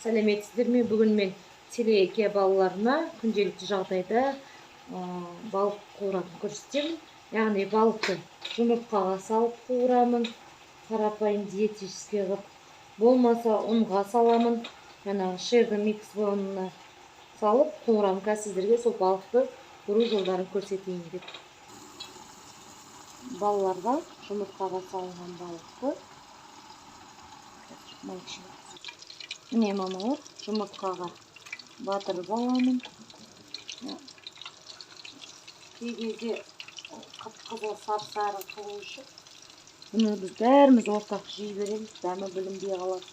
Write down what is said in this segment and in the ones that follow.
Сәлеметсіздер ме? Бүгін мен телееке балаларына күнделікті жағдайда балық қуыратын көрсетемін. Яғни балықты жұмыртқаға салып қуырамын, қарапайым диетический қылып. Болмаса ұнға саламын, жаңағы шерді микс болуына салып қуырамын. Қазір сіздерге сол балықты қуыру жолдарын көрсетейін деп. Балаларға жұмыртқаға салынған балықты міне мамалар жұмыртқаға батырып аламын. Кей кезде қып-қызыл сап-сары қылу үшін бұны біз бәріміз ортақ жей береміз, дәмі білінбей қалады.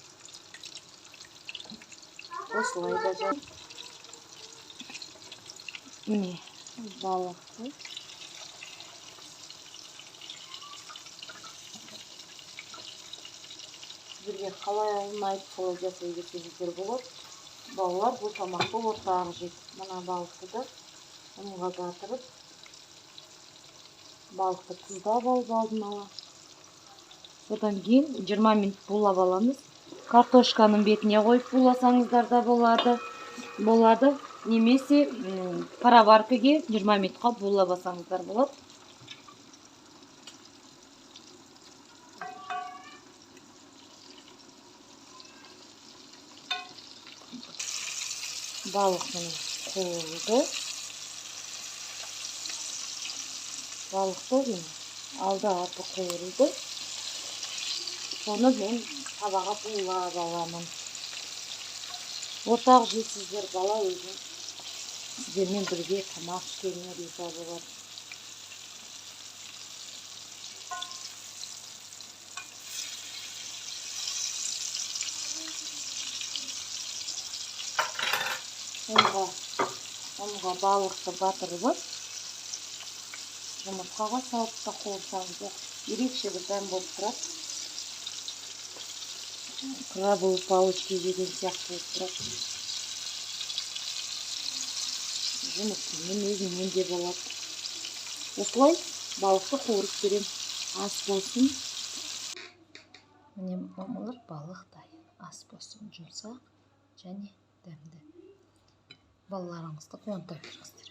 Осылай да жай. Міне балықты сіздерге қалай ұнайды, солай жасай берсеңіздер болады. Балалар бұл тамақты ортақ жейді. Мына балықты да ұнға батырып, балықты тұздап алып алдын ала. Содан кейін 20 минут булап аламыз. Картошканың бетіне қойып буласаңыздар да болады. Немесе пароваркаге 20 минутқа булап алсаңыздар болады. Балықтың қуырылды. Балықты алды артı қуырылды. Соны мен табаға булап аламын. Ортақ жейсіздер, бала өзің сіздермен бірге тамақ ішкеніне риза болады. Ұнға балықты батырып, жұмыртқаға салып та қуырсаңыз ерекше бір дәм болып тұрады. Крабовые палочки деген сияқты болып тұрады. Жұмыртқамен өзімен де болады. Осылай балықты қуырып берем. Ас болсын. Міне мамалар, балық дайын. Ас болсын, жұмсақ және дәмді. Балаларыңызды қуанта беріңіздер.